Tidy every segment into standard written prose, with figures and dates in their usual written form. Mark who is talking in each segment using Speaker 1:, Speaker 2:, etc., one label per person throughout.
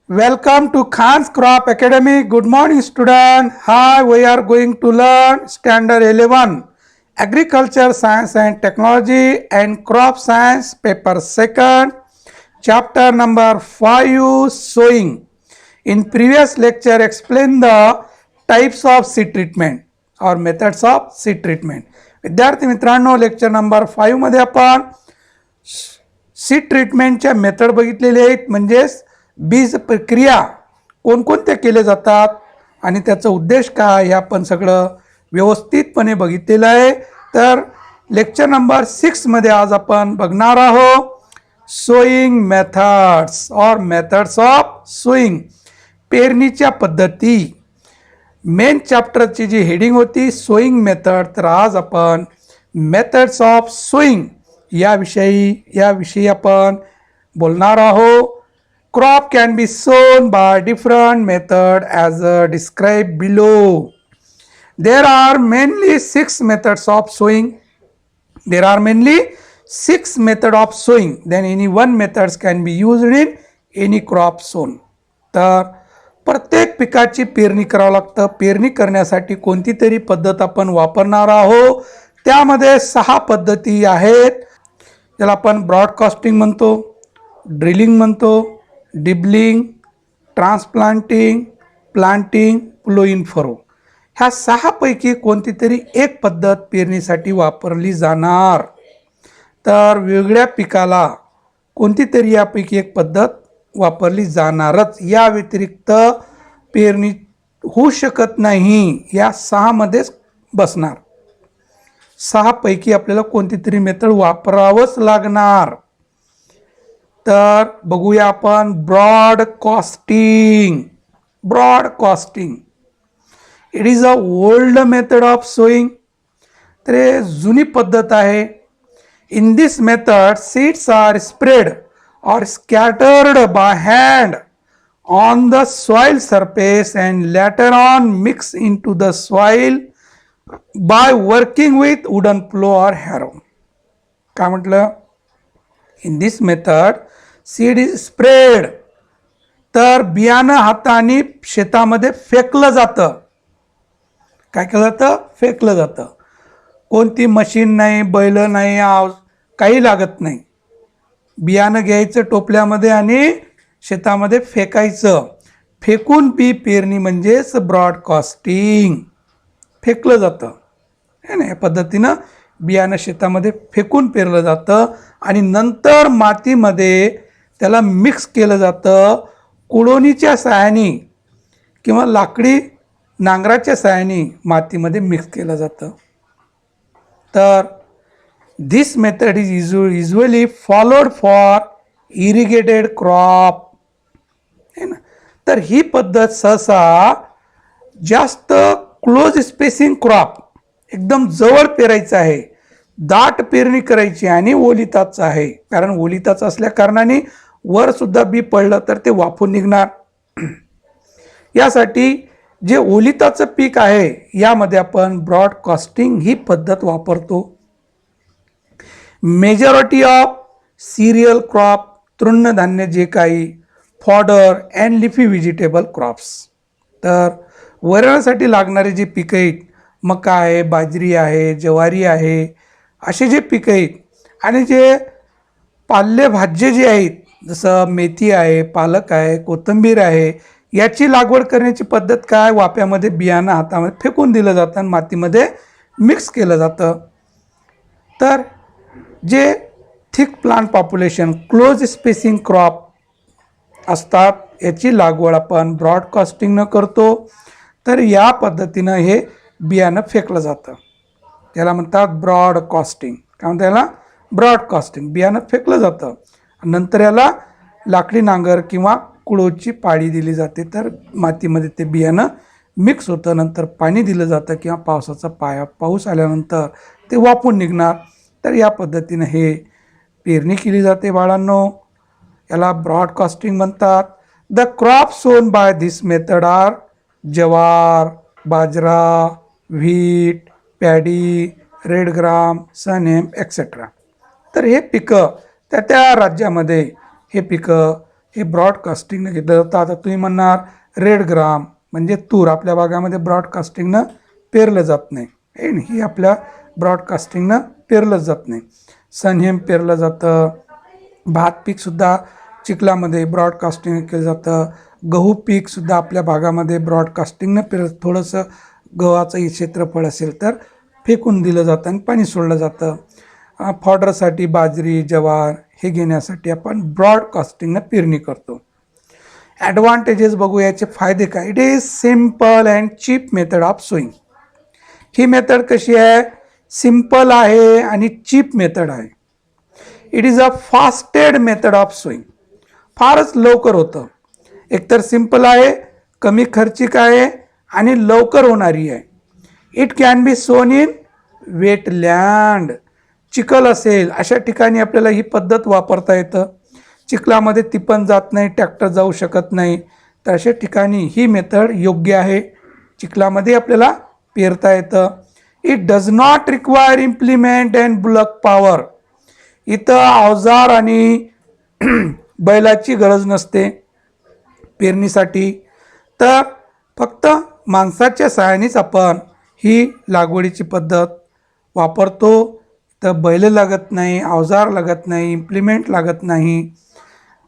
Speaker 1: Welcome to Khan's Crop Academy. Good morning, student. Hi, we are going to learn Standard 11 Agriculture Science and Technology and Crop Science, Paper 2nd, Chapter number 5, Sowing. In previous lecture, explain the types of seed treatment or methods of seed treatment. विद्यार्थी मित्रांनो, lecture number 5 मध्ये आपण seed ट्रीटमेंटच्या method बघितलेले आहेत, म्हणजेच बीज प्रक्रिया कोणकोणत्या केले जातात आणि त्याचा उद्देश काय हे आपण सगळं व्यवस्थितपणे बघितलेलं आहे. तर लेक्चर नंबर 6 मध्ये आज आपण बघणार आहोत सोईंग मेथड्स और मेथड्स ऑफ सोईंग, पेरणीच्या पद्धती. मेन चॅप्टरची जी हेडिंग होती सोईंग मेथड, तर आज आपण मेथड्स ऑफ सोईंग याविषयी आपण बोलणार आहोत. Crop can be sown by different method as described below. There are mainly 6 methods of sowing. There are mainly 6 method of sowing. Then any one methods can be used in any crop sown. तर प्रत्येक पिकाची पेरणी करावं लागतं. पेरणी करण्यासाठी कोणती तरी पद्धत आपण वापरणार आहोत. त्यामध्ये 6 पद्धती आहेत. त्याला आपण ब्रॉडकास्टिंग म्हणतो, ड्रिलिंग म्हणतो, dibbling, transplanting, planting, plough in furrow. ह्या 6 पैकी कोणती तरी एक पद्धत पेरणीसाठी वापरली जाणार. तर वेगळ्या पिकाला कोणती तरी यापैकी एक पद्धत वापरली जाणारच. या व्यतिरिक्त पेरणी होऊ शकत नाही. या 6 मध्येच बसणार. 6 पैकी आपल्याला कोणती तरी मेथड वापरावंच लागणार. तर बघूया आपण broadcasting. Broadcasting it is a old method of sowing. तर हे जुनी पद्धत आहे. In this method seeds are spread or scattered by hand on the soil surface and later on mixed into the soil by working with wooden plow or harrow. काय म्हटलं? In this method seed is spread. तर बियाणं हाताने शेतामध्ये फेकलं जातं. काय केलं जातं? फेकलं जातं. कोणती मशीन नाही, बैल नाही, काही लागत नाही. बियाणं घ्यायचं टोपल्यामध्ये आणि शेतामध्ये फेकायचं. फेकून बी पेरणी म्हणजेच ब्रॉडकास्टिंग. फेकलं जातं है ना. या पद्धतीनं बियाणं शेतामध्ये फेकून पेरलं जातं आणि नंतर मातीमध्ये त्याला मिक्स केलं जातं. कुळोणीच्या साहाय्याने किंवा लाकडी नांगराच्या साहाय्याने मातीमध्ये मिक्स केलं जातं. तर this method is usually followed for irrigated crop. है ना. तर ही पद्धत सहसा जास्त क्लोज स्पेसिंग क्रॉप, एकदम जवळ पेरायचं आहे, दाट पेरणी करायची आणि ओलिताचं आहे. कारण ओलिताचं असल्या कारणाने वर सुद्धा बी पडलं तर ते वाफून निघणार. यासाठी जे ओलिताचं पीक आहे यामध्ये आपण ब्रॉडकास्टिंग ही पद्धत वापरतो. मेजॉरिटी ऑफ सिरियल क्रॉप, तृणधान्य जे काही, fodder and leafy vegetable crops. तर वरणासाठी लागणारे जे पिकं आहेत, मका आहे, बाजरी आहे, ज्वारी आहे, असे जे पिकं आहेत आणि जे पालेभाज्य जे आहेत जसं मेथी आहे, पालक आहे, कोथिंबीर आहे, याची लागवड करण्याची पद्धत काय? वाफ्यामध्ये बियाणं हातामध्ये फेकून दिलं जातं आणि मातीमध्ये मिक्स केलं जातं. तर जे thick plant population, close spacing crop असतात याची लागवड आपण ब्रॉडकास्टिंगनं करतो. तर या पद्धतीनं हे बियाणं फेकलं जातं. त्याला म्हणतात ब्रॉडकास्टिंग. काय म्हणतात याला? ब्रॉडकास्टिंग. बियाणं फेकलं जातं. नंतर याला लाकडी नांगर किंवा कुळोची पाळी दिली जाते. तर मातीमध्ये ते बियाणं मिक्स होतं. नंतर पाणी दिलं जातं किंवा पावसाचा पाऊस आल्यानंतर ते वाफून निघणार. तर या पद्धतीनं हे पेरणी केली जाते बाळांनो. याला ब्रॉडकास्टिंग म्हणतात. The crop sown by this method are jowar, bajra, wheat, paddy, red gram, sunhemp etcetera. तर हे पिकं त्या राज्यामध्ये हे पिकं हे ब्रॉडकास्टिंगनं घेतलं जातं. आता तुम्ही म्हणणार रेड ग्राम म्हणजे तूर आपल्या भागामध्ये ब्रॉडकास्टिंगनं पेरलं जात नाही, हे आपल्या ब्रॉडकास्टिंगनं पेरलं जात नाही. सनहेम पेरलं जातं. भात पीकसुद्धा चिखलामध्ये ब्रॉडकास्टिंग केलं जातं. गहू पीकसुद्धा आपल्या भागामध्ये ब्रॉडकास्टिंगनं थोडंसं गव्हाचं क्षेत्रफळ असेल तर फेकून दिलं जातं आणि पाणी सोडलं जातं. फॉडरसाठी बाजरी ज्वार हे घेण्यासाठी आपण ब्रॉडकास्टिंगनं पेरणी करतो. ॲडव्हान्टेजेस बघू, याचे फायदे काय. It is simple and cheap method of sowing. ही मेथड कशी आहे, सिम्पल आहे आणि चीप मेथड आहे. It is a fasted method of sowing. फारच लवकर होतं. एकतर सिम्पल आहे, कमी खर्चिक आहे आणि लवकर होणारी आहे. इट कॅन बी सोन इन वेटलँड. चिखल असेल अशा ठिकाणी आपल्याला ही पद्धत वापरता येतं. चिखलामध्ये ती पण जात नाही, ट्रॅक्टर जाऊ शकत नाही, तर अशा ठिकाणी ही मेथड योग्य आहे. चिखलामध्ये आपल्याला पेरता येतं. It does not require implement and bullock power. इथं अवजार आणि बैलाची गरज नसते पेरणीसाठी, तर फक्त माणसाच्या सहाय्यानेच आपण ही लागवडीची पद्धत वापरतो. तर बैल लागत नाही, अवजार लागत नाही, इम्प्लिमेंट लागत नाही.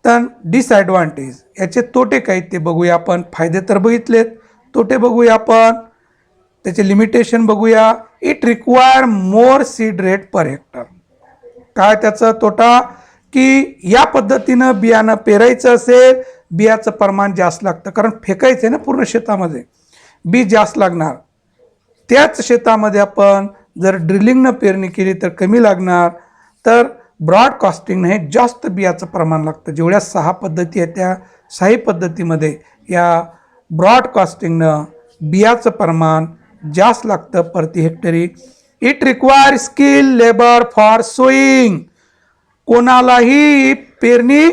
Speaker 1: तर डिसॲडव्हान्टेज, याचे तोटे काय ते बघूया आपण. फायदे तर बघितलेत, तोटे बघूया आपण, त्याचे लिमिटेशन बघूया. It require more seed rate per hectare. काय त्याचा तोटा, की या पद्धतीनं बियाणं पेरायचं असेल, बियाचं प्रमाण जास्त लागतं, कारण फेकायचं आहे ना पूर्ण शेतामध्ये, बी जास्त लागणार. त्याच शेतामध्ये आपण जर ड्रिलिंगनं पेरणी केली तर कमी लागणार. तर ब्रॉडकास्टिंगनं हे जास्त बियाचं प्रमाण लागतं. जेवढ्या 6 पद्धती आहेत त्या 6 पद्धतीमध्ये या ब्रॉडकास्टिंगनं बियाचं प्रमाण जास्त लागतं प्रति हेक्टरी. It require skill labour for sowing. कोणालाही पेरणी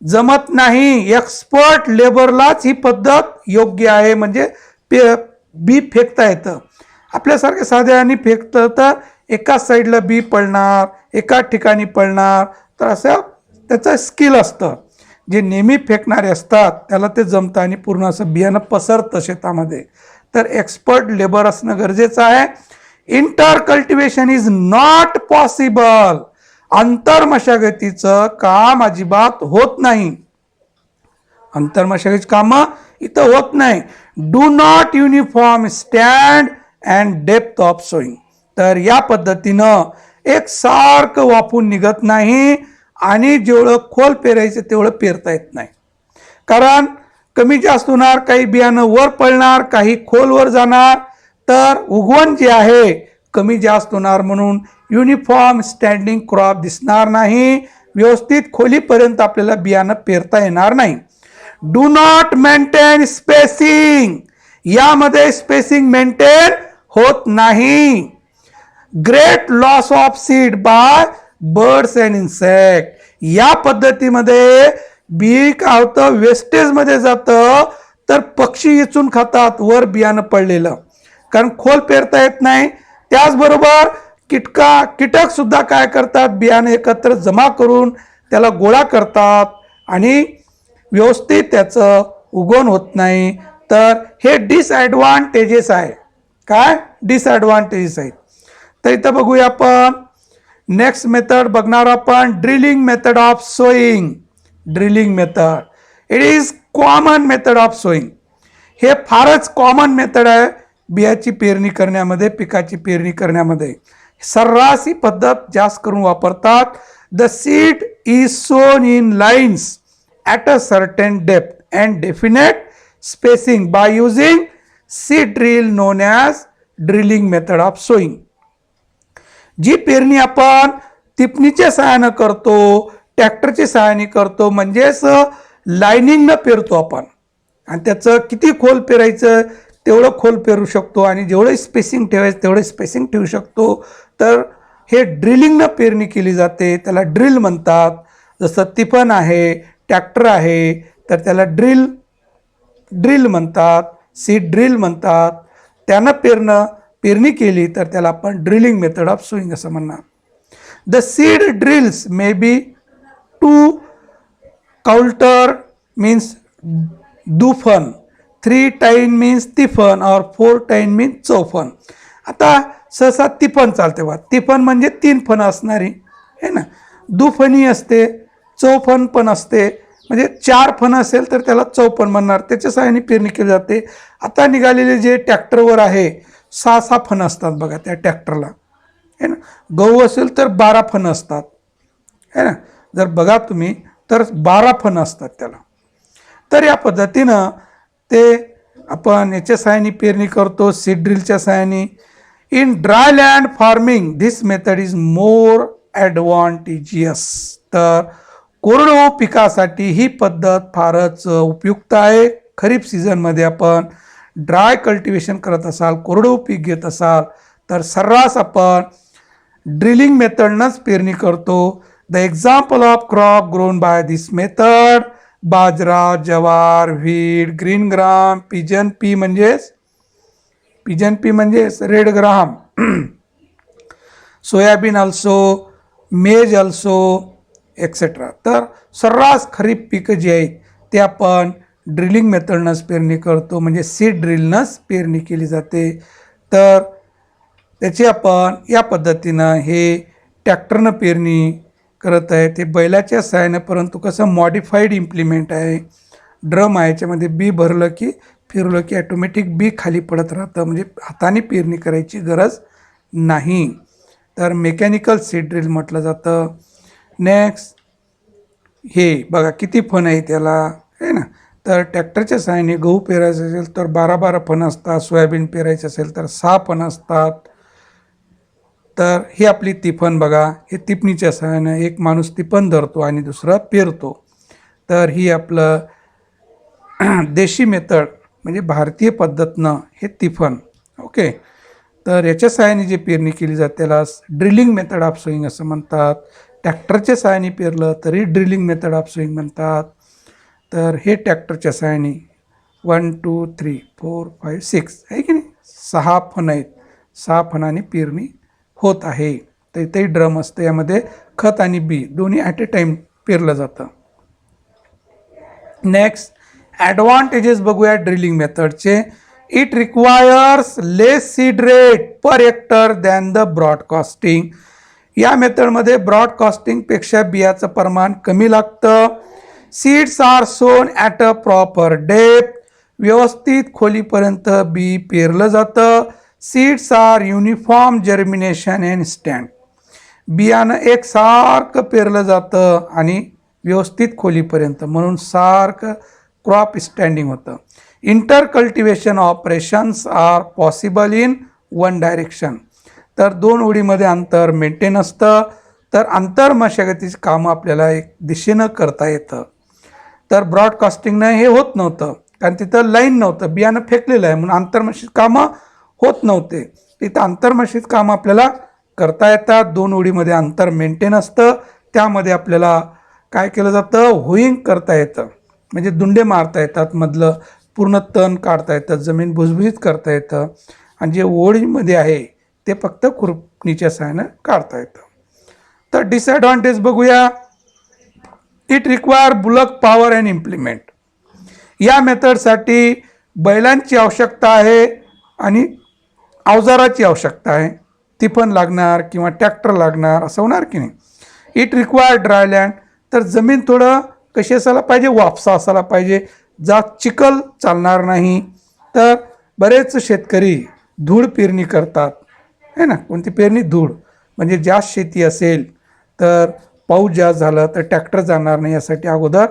Speaker 1: जमत नाही, एक्सपर्ट लेबरलाच ही पद्धत योग्य आहे. म्हणजे बी फेकता येतं. आपल्यासारख्या साध्याने फेकतं तर एकाच साईडला बी पडणार, एकाच ठिकाणी पडणार, तर असं त्याचं स्किल असतं. जे नेहमी फेकणारे असतात त्याला ते जमतं आणि पूर्ण असं बियाणं पसरतं शेतामध्ये. तर एक्सपर्ट लेबर असणं गरजेचं आहे. Inter cultivation is not possible. आंतरमशागतीचं काम अजिबात होत नाही. आंतरमशागतीची कामं इथं होत नाही. Do not uniform stand and depth of sowing. तर या पद्धतीनं एकसारखं वाफून निघत नाही आणि जेवढं खोल पेरायचं तेवढं पेरता येत नाही. कारण कमी जास्त होणार, काही बियाणं वर पडणार, काही खोलवर जाणार, तर उगवण जे आहे कमी जास्त होणार. म्हणून युनिफॉर्म स्टँडिंग क्रॉप दिसणार नाही, व्यवस्थित खोलीपर्यंत आपल्याला बियाणं पेरता येणार नाही. Do not maintain spacing. यामध्ये स्पेसिंग मेंटेन होत नाही. Great loss of seed bye birds and insect. या पद्धतीमध्ये बी काय होतं, वेस्टेजमध्ये जातं, तर पक्षी इचून खातात वर बियाणं पडलेलं, कारण खोल पेरता येत नाही. त्याचबरोबर कीटक सुद्धा काय करतात, बियाणं एकत्र जमा करून त्याला गोळा करतात आणि व्यवस्थित त्याचं उगवण होत नाही. तर हे डिसॲडव्हान्टेजेस आहे. काय डिसॲडव्हान्टेजेस आहेत. तर इथं बघूया आपण नेक्स्ट मेथड बघणार आपण, drilling method of sowing. Drilling method, it is common method of sowing. हे फारच कॉमन मेथड आहे बियाची पेरणी करण्यामध्ये, पिकाची पेरणी करण्यामध्ये. सर्रास ही पद्धत जास्त करून वापरतात. The seed is sown in lines at a certain depth and definite spacing by using seed drill known as drilling method of sowing. जी पेरणी आपण टिपणीच्या सहाय्यानं करतो, ट्रॅक्टरच्या सहाय्याने करतो, म्हणजेच लाईनिंगनं पेरतो आपण, आणि त्याचं किती खोल पेरायचं तेवढं खोल पेरू शकतो आणि जेवढं स्पेसिंग ठेवायचं तेवढं स्पेसिंग ठेवू शकतो. तर हे ड्रिलिंगनं पेरणी केली जाते, त्याला ड्रिल म्हणतात. जसं तिफन आहे, ट्रॅक्टर आहे, तर त्याला ड्रिल म्हणतात, सीड ड्रिल म्हणतात. त्यानं पेरणी केली तर त्याला आपण ड्रिलिंग मेथड ऑफ सोईंग असं म्हणणार. The seed drills may be 2 coulter means दुफन, 3 टाईन मीन्स तिफन और 4 टाईन मीन्स चौफन. आता सहसा तिफन चालते बा. तिफन म्हणजे 3 फण असणारी है ना. दुफणी असते, चौफन पण असते, म्हणजे 4 फण असेल तर त्याला चौफन म्हणणार. त्याच्या सहाय्याने पेरणी केली जाते. आता निघालेले जे ट्रॅक्टरवर आहे 6 फण असतात बघा त्या ट्रॅक्टरला है ना. गहू असेल तर 12 फण असतात है ना. जर बघा तुम्ही तर 12 फण असतात त्याला. तर या पद्धतीनं ते आपण याच्या सहाय्याने पेरणी करतो, सीड ड्रिलच्या सहाय्याने. In dry land farming this method is more advantageous. तर कोरडवाहू पिकासाठी ही पद्धत फारच उपयुक्त आहे. खरीप सीझनमध्ये आपण ड्राय कल्टिवेशन करत असाल, कोरडवाहू पीक घेत असाल तर सर्रास आपण ड्रिलिंग मेथडनंच पेरणी करतो. The example of crop grown by this method: bajra, jowar, wheat, green gram, pigeon P म्हणजेच रेड ग्राम, सोयाबीन अल्सो, मेज अल्सो एक्सेट्रा. तर सर्रास खरीप पिकं जी आहेत ते आपण ड्रिलिंग मेथडनंच पेरणी करतो, म्हणजे सीड ड्रिलनंच पेरणी केली जाते. तर त्याची आपण या पद्धतीनं हे ट्रॅक्टरनं पेरणी करत आहे. ते बैलाच्या सहाय्यानं, परंतु कसं मॉडिफाईड इम्प्लिमेंट आहे. ड्रम आहे, याच्यामध्ये बी भरलं की फिरलं की ॲटोमॅटिक बी खाली पडत राहतं, म्हणजे हाताने पेरणी करायची गरज नाही. तर मेकॅनिकल सीड ड्रिल म्हटलं जातं. नेक्स्ट हे बघा किती फण आहे त्याला आहे ना. तर ट्रॅक्टरच्या सहाय्याने गहू पेरायचं असेल तर 12 फण असतात, सोयाबीन पेरायचं असेल तर 6 फण असतात. तर ही आपली तिफन बघा, हे तिपणीच्या सहाय्यानं एक माणूस तिफन धरतो आणि दुसरा पेरतो. तर ही आपलं देशी मेथड म्हणजे भारतीय पद्धतनं हे तिफन. ओके. तर याच्या सहाय्याने जे पेरणी केली जाते त्याला ड्रिलिंग मेथड ऑफ सोईंग असं म्हणतात. ट्रॅक्टरच्या सहाय्याने पेरलं तरी ड्रिलिंग मेथड ऑफ सोईंग म्हणतात. तर हे ट्रॅक्टरच्या सहाय्याने 1 2 3 4 5 6 आहे की नाही, 6 फण आहेत. 6 फणाने पेरणी होत आहे. तर इथेही ड्रम असतं, यामध्ये खत आणि बी दोन्ही ॲट ए टाईम पेरलं जातं. नेक्स्ट ॲडव्हान्टेजेस बघूया ड्रिलिंग मेथडचे. It requires less seed rate per hectare than the broadcasting. या मेथडमध्ये ब्रॉडकास्टिंगपेक्षा बियाचं प्रमाण कमी लागतं. Seeds are sown at a proper depth. व्यवस्थित खोलीपर्यंत बी पेरलं जातं. Seeds are uniform germination and stand. बियाणं एकसारखं पेरलं जातं आणि व्यवस्थित खोलीपर्यंत, म्हणून सारखं क्रॉप स्टँडिंग होतं. Inter cultivation operations are possible in one direction. तर 2 ओळीमध्ये अंतर मेंटेन असतं. तर आंतर मशागतीची कामं आपल्याला एक दिशेनं करता येतं. तर ब्रॉडकास्टिंगनं हे होत नव्हतं, कारण तिथं लाईन नव्हतं, बियाणं फेकलेलं आहे, म्हणून आंतरमशागत कामं होत नव्हते. तिथं आंतरमशागत कामं आपल्याला करता येतात. 2 ओळीमध्ये अंतर मेंटेन असतं. त्यामध्ये आपल्याला काय केलं जातं, होईंग करता येतं, म्हणजे दुंडे मारता येतात, मधलं पूर्ण तण काढता येतं, जमीन भुसभुशीत करता येतं. आणि जे ओळीमध्ये आहे ते फक्त खुरपणीच्या सहाय्यानं काढता येतं. तर डिसॲडव्हान्टेज बघूया. It require bullock power and implement. या मेथडसाठी बैलांची आवश्यकता आहे आणि अवजाराची आवश्यकता आहे. तिफन लागणार किंवा ट्रॅक्टर लागणार असं होणार की नाही. It require dry land. तर जमीन थोडं कशी असायला पाहिजे, वापसा असायला पाहिजे, जात चिखल चालणार नाही. तर बरेच शेतकरी धूळ पेरणी करतात है ना. कोणती पेरणी? धूळ. म्हणजे जास्त शेती असेल तर पाऊस जास्त झाला तर ट्रॅक्टर जाणार नाही, यासाठी अगोदर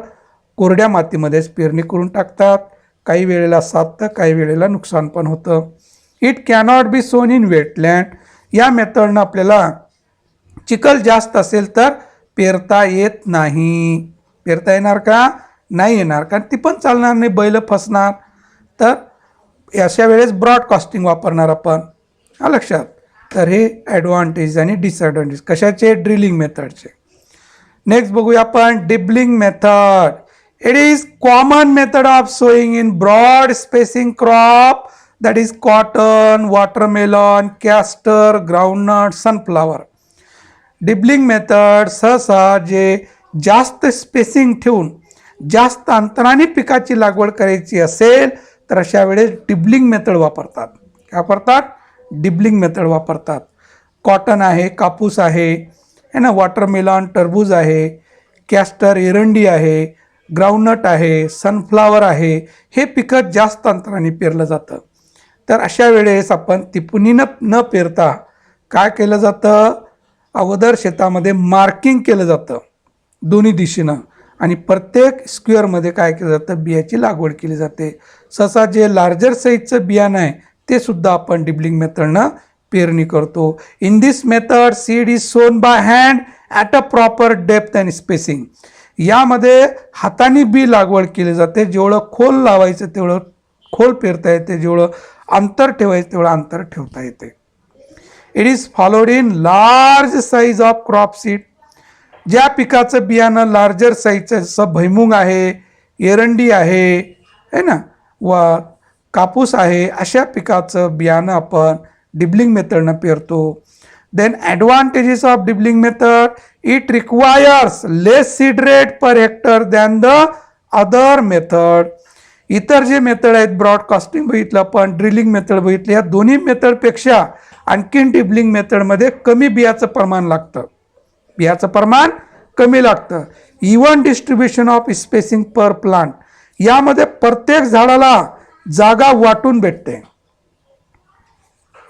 Speaker 1: कोरड्या मातीमध्येच पेरणी करून टाकतात. काही वेळेला साधतं, काही वेळेला नुकसान पण होतं. इट कॅनॉट बी सोन इन वेटलँड. या मेथडनं आपल्याला चिखल जास्त असेल तर पेरता येत नाही. पेरता येणार का? नाही येणार, कारण ती पण चालणार नाही, बैल फसणार. तर अशा वेळेस ब्रॉडकास्टिंग वापरणार आपण, लक्षात. तर हे ॲडव्हान्टेज आणि डिसॲडव्हान्टेज कशाचे? ड्रिलिंग मेथडचे. नेक्स्ट बघूया आपण dibbling method. It is common method of sowing in broad spacing crop, that is cotton, watermelon, castor, groundnut, sunflower. Dibbling method सहसा जे जास्त स्पेसिंग ठेवून जास्त अंतराने पिकाची लागवड करायची असेल तर अशा वेळेस डिबलिंग मेथड वापरतात. काय वापरतात? डिबलिंग मेथड वापरतात. कॉटन आहे, कापूस आहे, है ना, वॉटरमेलॉन, टरबूज आहे, कॅस्टर एरंडी आहे, ग्राउंडनट आहे, सनफ्लावर आहे, हे पिकं जास्त अंतराने पेरलं जातं. तर अशा वेळेस आपण तिपुनीनं न पेरता काय केलं जातं? अगोदर शेतामध्ये मार्किंग केलं जातं दोन्ही दिशेनं आणि प्रत्येक स्क्वेअरमध्ये काय केलं जातं? बियाची लागवड केली जाते. सहसा जे लार्जर साईजचं बियाणं आहे ते सुद्धा आपण डिबलिंग मेथडनं पेरणी करतो. In this method seed is sown by hand at a proper depth and spacing. यामध्ये हाताने बी लागवड केली जाते. जेवढं खोल लावायचं तेवढं खोल पेरता येते, जेवढं अंतर ठेवायचं तेवढं अंतर ठेवता येते. It is followed in large size of crop seed. ज्या पिकाचं बियाणं लार्जर साईजचं जसं भुईमुग आहे, एरंडी आहे, है ना, व कापूस आहे, अशा पिकाचं बियाणं आपण डिबलिंग मेथडनं पेरतो. Then advantages of dibbling method, it requires less seed rate per hectare than the other method. इतर जे मेथड आहेत, ब्रॉडकास्टिंग बघितलं आपण, ड्रिलिंग मेथड बघितली, या दोन्ही मेथडपेक्षा आणखीन डिबलिंग मेथडमध्ये कमी बियाचं प्रमाण लागतं. बियाचं प्रमाण कमी लागतं. Even distribution of spacing per plant. यामध्ये प्रत्येक झाडाला जागा वाटून भेटते.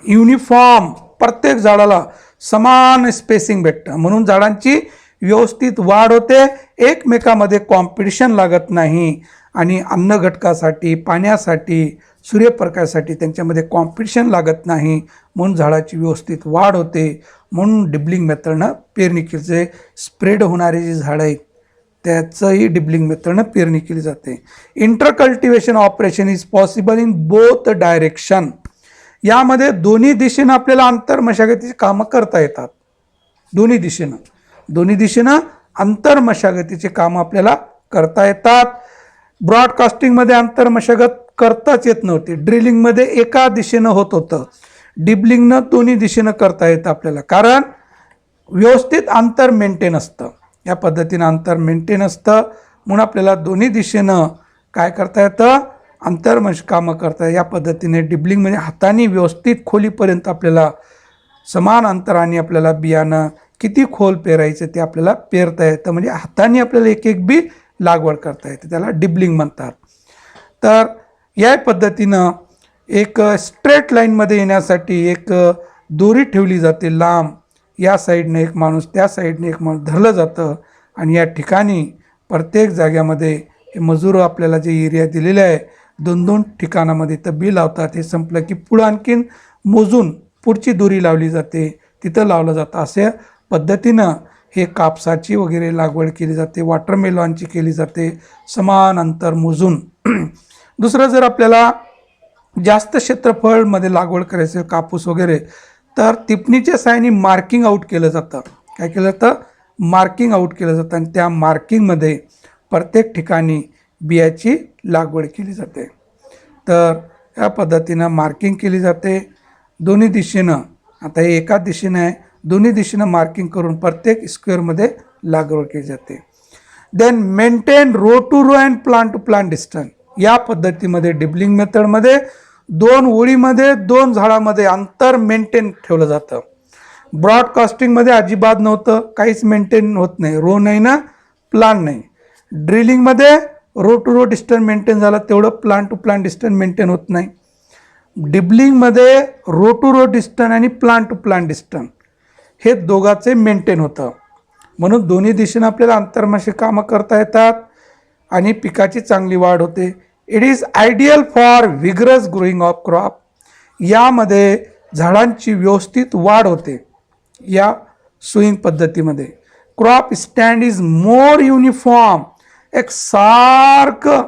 Speaker 1: युनिफॉर्म प्रत्येक झाडाला समान स्पेसिंग भेटतं, म्हणून झाडांची व्यवस्थित वाढ होते. एकमेकामध्ये कॉम्पिटिशन लागत नाही आणि अन्न घटकासाठी, पाण्यासाठी, सूर्यप्रकाशासाठी त्यांच्यामध्ये कॉम्पिटिशन लागत नाही, म्हणून झाडाची व्यवस्थित वाढ होते. म्हणून डिबलिंग मेथडनं पेरणी केली जाते. स्प्रेड होणारे जे झाडं आहेत त्याचंही डिबलिंग मेथडनं पेरणी केली जाते. Intercultivation operation is possible in both direction. यामध्ये दोन्ही दिशेनं आपल्याला आंतरमशागतीची कामं करता येतात. दोन्ही दिशेनं आंतरमशागतीची कामं आपल्याला करता येतात. ब्रॉडकास्टिंगमध्ये आंतरमशागत करताच येत नव्हती. ड्रिलिंगमध्ये एका दिशेनं होत होतं. डिबलिंगनं दोन्ही दिशेनं करता येतं आपल्याला, कारण व्यवस्थित अंतर मेंटेन असतं. या पद्धतीनं अंतर मेंटेन असतं, म्हणून आपल्याला दोन्ही दिशेनं काय करता येतं? कामं करता. या पद्धतीने डिबलिंग म्हणजे हाताने व्यवस्थित खोलीपर्यंत आपल्याला समान अंतराने आपल्याला बियाणं किती खोल पेरायचं ते आपल्याला पेरता येतं. म्हणजे हाताने आपल्याला एक एक बी लागवड करता येते, त्याला डिबलिंग म्हणतात. तर या पद्धतीनं एक स्ट्रेट लाईनमध्ये येण्यासाठी एक दोरी ठेवली जाते लांब. या साईडनं एक माणूस, त्या साईडने एक माणूस धरलं जातं आणि या ठिकाणी प्रत्येक जाग्यामध्ये हे मजूर आपल्याला जे एरिया दिलेले आहे 2-2 ठिकाणामध्ये इथं बी लावतात. हे संपलं की पुढं आणखीन मोजून पुढची दोरी लावली जाते, तिथं लावलं जातं. अशा पद्धतीनं हे कापसाची वगैरे लागवड केली जाते, वॉटरमेलॉनची केली जाते, समान अंतर मोजून. दुसरं, जर आपल्याला जास्त क्षेत्रफळमध्ये लागवड करायचं असेल कापूस वगैरे, तर टिपणीच्या साहाय्याने मार्किंग आऊट केलं जातं. काय केलं जातं? मार्किंग आऊट केलं जातं आणि त्या मार्किंगमध्ये प्रत्येक ठिकाणी बियाची लागवड केली जाते. तर या पद्धतीनं मार्किंग केली जाते दोन्ही दिशेनं. आता हे एका दिशेनं आहे, दोन्ही दिशेनं मार्किंग करून प्रत्येक स्क्वेअरमध्ये लागवड केली जाते. Then maintain row to row and plant to plant distance. या पद्धतीमध्ये डिबलिंग मेथडमध्ये 2 ओळीमध्ये 2 झाडामध्ये अंतर मेंटेन ठेवलं जातं. ब्रॉडकास्टिंगमध्ये अजिबात नव्हतं, काहीच मेंटेन होत नाही, रो नाही ना प्लांट नाही. ड्रिलिंगमध्ये row to row distance maintain झालं, तेवढं plant to plant distance maintain होत नाही. डिबलिंगमध्ये रो टू रो डिस्टन्स आणि प्लांट टू प्लांट डिस्टन्स हे दोघांचे मेंटेन होतं. म्हणून दोन्ही दिशेनं आपल्याला आंतरमाशी कामं करता येतात आणि पिकाची चांगली वाढ होते. It is ideal for vigorous growing of crop. यामध्ये झाडांची व्यवस्थित वाढ होते या सोईंग पद्धतीमध्ये. Crop stand is more uniform. एक सारखं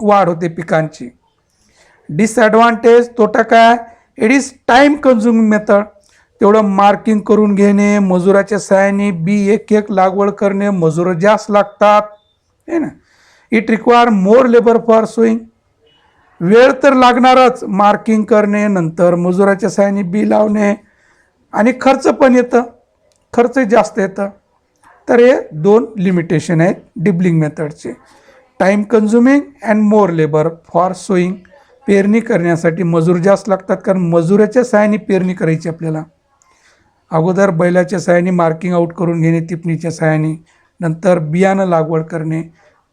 Speaker 1: वाढ होते पिकांची. डिसॲडव्हान्टेज, तोटा काय? It is time consuming method. तेवढं मार्किंग करून घेणे, मजुराच्या सहाय्याने बी एक एक लागवड करणे, मजूर जास्त लागतात, है ना. It require more labour for sowing. वेळ तर लागणारच मार्किंग करणे, नंतर मजुराच्या सहाय्याने बी लावणे आणि खर्च पण येतं, खर्च जास्त येतं. तर हे 2 लिमिटेशन आहेत डिबलिंग मेथडचे. Time consuming and more labour for sowing. पेरणी करण्यासाठी मजूर जास्त लागतात, कारण मजुराच्या सहाय्याने पेरणी करायची आपल्याला. अगोदर बैलाच्या सहाय्याने मार्किंग आऊट करून घेणे टिपणीच्या सहाय्याने, नंतर बियाणं लागवड करणे.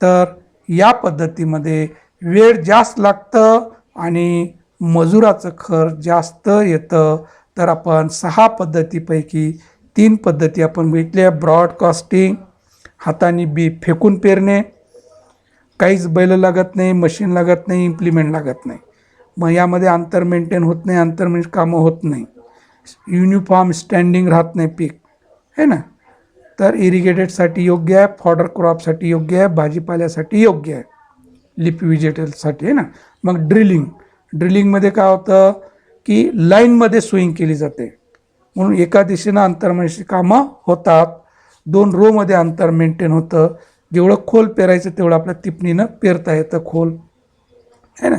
Speaker 1: तर या पद्धतीमध्ये वेळ जास्त लागतं आणि मजुराचं खर्च जास्त येतं. तर आपण 6 पद्धतीपैकी 3 पद्धती आपण भेटल्या. ब्रॉडकास्टिंग, हाताने बी फेकून पेरणे, काहीच बैल लागत नाही, मशीन लागत नाही, इम्प्लिमेंट लागत नाही. मग यामध्ये अंतर मेंटेन होत नाही, अंतर म्हणजे कामं होत नाही, युनिफॉर्म स्टँडिंग राहत नाही पीक, है ना. तर इरिगेटेडसाठी योग्य आहे, फॉडर क्रॉपसाठी योग्य आहे, भाजीपाल्यासाठी योग्य आहे, लिपी व्हेजिटेबलसाठी, आहे ना. मग ड्रिलिंगमध्ये काय होतं की लाईनमध्ये स्विंग केली जाते, म्हणून एका दिशेनं अंतर्मनशी कामं होतात. 2 रोमध्ये अंतर मेंटेन होतं. जेवढं खोल पेरायचं तेवढं आपल्या टिपणीनं पेरता येतं खोल, आहे ना.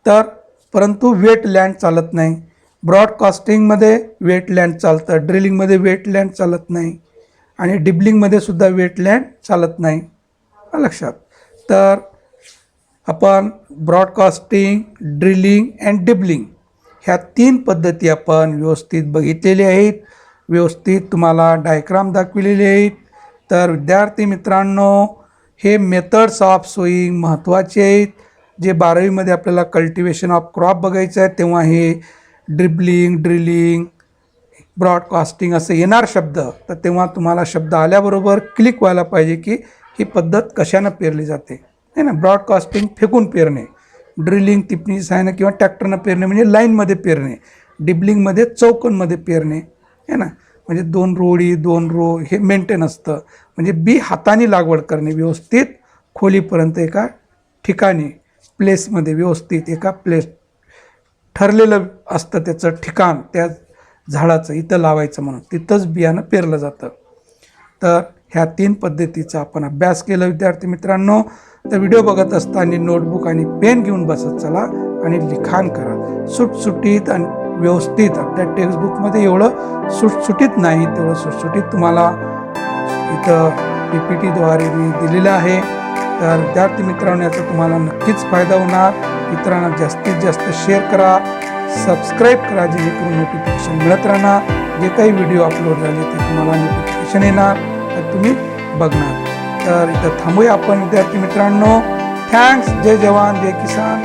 Speaker 1: तर परंतु वेट लँड चालत नाही. ब्रॉडकास्टिंगमध्ये वेट लँड चालतं, ड्रिलिंगमध्ये वेट लँड चालत नाही, आणि डिबलिंगमध्ये सुद्धा वेट लँड चालत नाही, लक्षात. तर आपण ब्रॉडकास्टिंग, ड्रिलिंग अँड डिबलिंग ह्या 3 पद्धती आपण व्यवस्थित बघितलेल्या आहेत, व्यवस्थित तुम्हाला डायग्राम दाखविलेले आहेत. तर विद्यार्थी मित्रांनो, हे मेथड्स ऑफ सोईंग महत्त्वाचे आहेत. जे 12वीमध्ये आपल्याला कल्टिवेशन ऑफ क्रॉप बघायचं आहे तेव्हा हे ड्रिलिंग, ब्रॉडकास्टिंग असं येणार शब्द, तर तेव्हा तुम्हाला शब्द आल्याबरोबर क्लिक व्हायला पाहिजे की ही पद्धत कशानं पेरली जाते, आहे ना. ब्रॉडकास्टिंग फेकून पेरणे, ड्रिलिंग टिपणी सहाय्यानं किंवा ट्रॅक्टरनं पेरणे म्हणजे लाईनमध्ये पेरणे, डिबलिंगमध्ये चौकोनमध्ये पेरणे, आहे ना. म्हणजे 2 रोळी 2 रो हे मेंटेन असतं. म्हणजे बी हाताने लागवड करणे, व्यवस्थित खोलीपर्यंत एका ठिकाणी प्लेसमध्ये, व्यवस्थित एका प्लेस ठरलेलं असतं त्याचं ठिकाण, त्या झाडाचं इथं लावायचं म्हणून तिथंच बियाणं पेरलं जातं. तर ह्या 3 पद्धतीचा आपण अभ्यास केला विद्यार्थी मित्रांनो. तर व्हिडिओ बघत असताना नोटबुक आणि पेन घेऊन बसत चला आणि लिखाण करा सुटसुटीत आणि व्यवस्थित. आपल्या टेक्स्टबुकमध्ये एवढं सुटसुटीत नाही, तेवढं सुटसुटीत तुम्हाला इथं PPTद्वारे मी दिलेलं आहे. तर विद्यार्थी मित्रांनो, याचा तुम्हाला नक्कीच फायदा होणार. इतरांना जास्तीत जास्त शेअर करा, सबस्क्राईब करा, जेणेकरून नोटिफिकेशन मिळत राहणार. जे काही व्हिडिओ अपलोड झाले ते तुम्हाला नोटिफिकेशन येणार, तर तुम्ही बघणार. तर इथं थांबूया आपण विद्यार्थी मित्रांनो. थँक्स. जय जवान जय किसान.